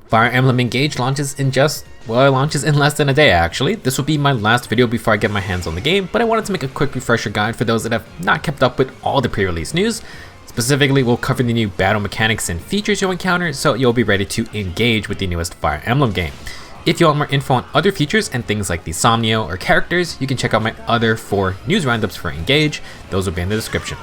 Fire Emblem Engage launches in it launches in less than a day actually. This will be my last video before I get my hands on the game, but I wanted to make a quick refresher guide for those that have not kept up with all the pre-release news. Specifically, we'll cover the new battle mechanics and features you'll encounter, so you'll be ready to engage with the newest Fire Emblem game. If you want more info on other features and things like the Somnio or characters, you can check out my other 4 news roundups for Engage. Those will be in the description.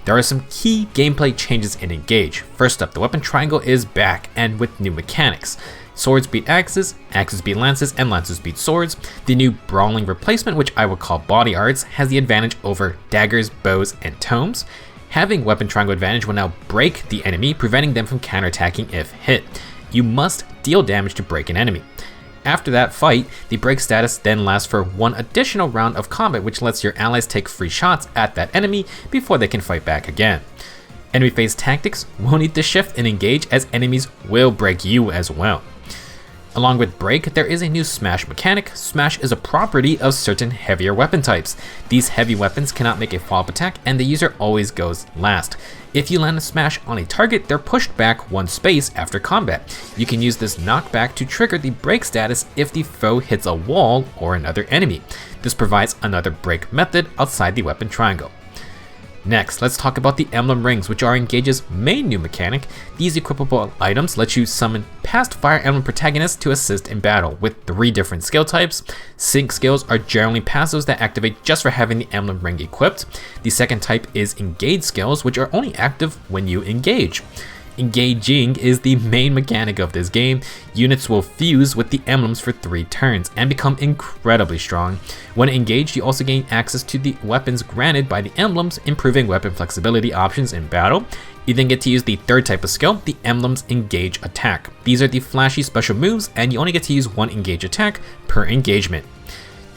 There are some key gameplay changes in Engage. First up, the weapon triangle is back and with new mechanics. Swords beat axes, axes beat lances, and lances beat swords. The new brawling replacement, which I will call body arts, has the advantage over daggers, bows, and tomes. Having weapon triangle advantage will now break the enemy, preventing them from counterattacking if hit. You must deal damage to break an enemy. After that fight, the break status then lasts for 1 additional round of combat, which lets your allies take free shots at that enemy before they can fight back again. Enemy phase tactics will need to shift and engage, as enemies will break you as well. Along with break, there is a new smash mechanic. Smash is a property of certain heavier weapon types. These heavy weapons cannot make a follow-up attack, and the user always goes last. If you land a smash on a target, they're pushed back 1 space after combat. You can use this knockback to trigger the break status if the foe hits a wall or another enemy. This provides another break method outside the weapon triangle. Next, let's talk about the Emblem Rings, which are Engage's main new mechanic. These equipable items let you summon past Fire Emblem protagonists to assist in battle, with 3 different skill types. Sync skills are generally passives that activate just for having the Emblem Ring equipped. The second type is Engage skills, which are only active when you engage. Engaging is the main mechanic of this game. Units will fuse with the emblems for 3 turns and become incredibly strong. When engaged, you also gain access to the weapons granted by the emblems, improving weapon flexibility options in battle. You then get to use the third type of skill, the Emblem's Engage attack. These are the flashy special moves, and you only get to use 1 engage attack per engagement.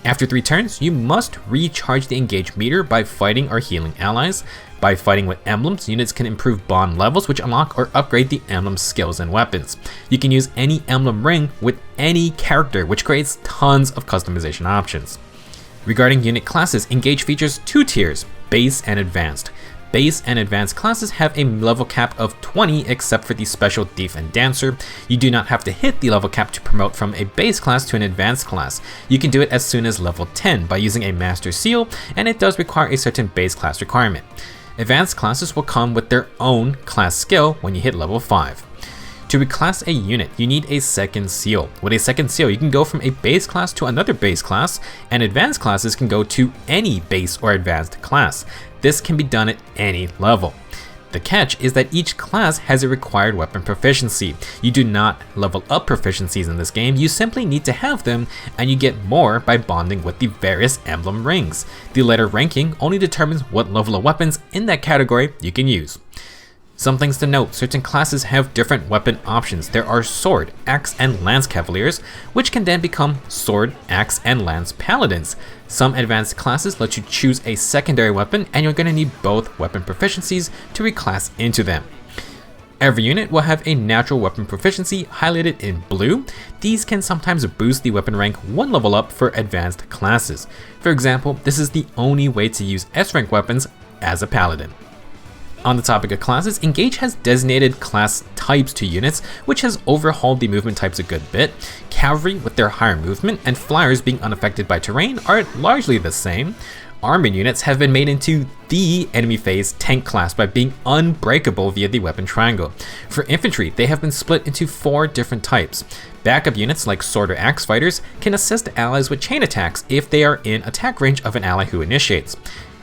After 3 turns, you must recharge the engage meter by fighting or healing allies. By fighting with emblems, units can improve bond levels, which unlock or upgrade the emblem's skills and weapons. You can use any emblem ring with any character, which creates tons of customization options. Regarding unit classes, Engage features 2 tiers, base and advanced. Base and advanced classes have a level cap of 20 except for the special thief and dancer. You do not have to hit the level cap to promote from a base class to an advanced class. You can do it as soon as level 10 by using a master seal, and it does require a certain base class requirement. Advanced classes will come with their own class skill when you hit level 5. To reclass a unit, you need a second seal. With a second seal, you can go from a base class to another base class, and advanced classes can go to any base or advanced class. This can be done at any level. The catch is that each class has a required weapon proficiency. You do not level up proficiencies in this game, you simply need to have them, and you get more by bonding with the various emblem rings. The later ranking only determines what level of weapons in that category you can use. Some things to note: certain classes have different weapon options. There are Sword, Axe, and Lance Cavaliers, which can then become Sword, Axe, and Lance Paladins. Some advanced classes let you choose a secondary weapon, and you're going to need both weapon proficiencies to reclass into them. Every unit will have a natural weapon proficiency highlighted in blue. These can sometimes boost the weapon rank 1 level up for advanced classes. For example, this is the only way to use S-rank weapons as a paladin. On the topic of classes, Engage has designated class types to units, which has overhauled the movement types a good bit. Cavalry, with their higher movement, and flyers being unaffected by terrain, are largely the same. Armored units have been made into the enemy phase tank class by being unbreakable via the weapon triangle. For infantry, they have been split into 4 different types. Backup units like sword or axe fighters can assist allies with chain attacks if they are in attack range of an ally who initiates.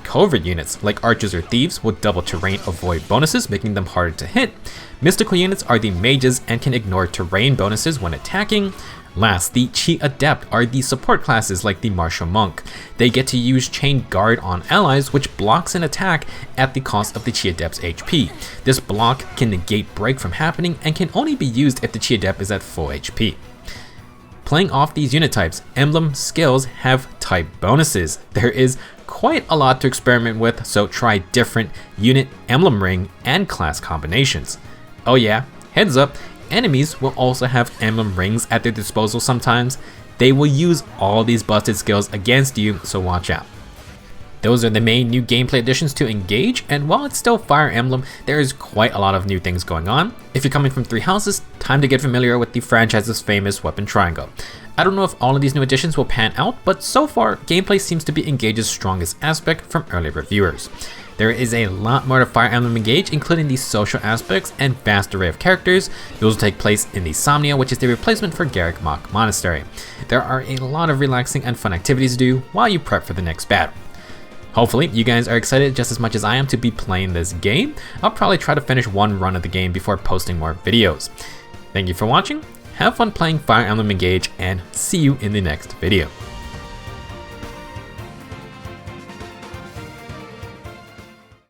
Covert units like archers or thieves will double terrain avoid bonuses, making them harder to hit. Mystical units are the mages and can ignore terrain bonuses when attacking. Last, the Chi Adept are the support classes like the Martial Monk. They get to use Chain Guard on allies, which blocks an attack at the cost of the Chi Adept's HP. This block can negate break from happening and can only be used if the Chi Adept is at full HP. Playing off these unit types, emblem skills have type bonuses. There is quite a lot to experiment with, so try different unit, emblem ring, and class combinations. Oh yeah, heads up, enemies will also have emblem rings at their disposal sometimes. They will use all these busted skills against you, so watch out. Those are the main new gameplay additions to Engage, and while it's still Fire Emblem, there is quite a lot of new things going on. If you're coming from 3 houses, time to get familiar with the franchise's famous weapon triangle. I don't know if all of these new additions will pan out, but so far, gameplay seems to be Engage's strongest aspect from early reviewers. There is a lot more to Fire Emblem Engage, including the social aspects and vast array of characters. Those will take place in the Somnia, which is the replacement for Garrick Mach Monastery. There are a lot of relaxing and fun activities to do while you prep for the next battle. Hopefully, you guys are excited just as much as I am to be playing this game. I'll probably try to finish one run of the game before posting more videos. Thank you for watching, have fun playing Fire Emblem Engage, and see you in the next video.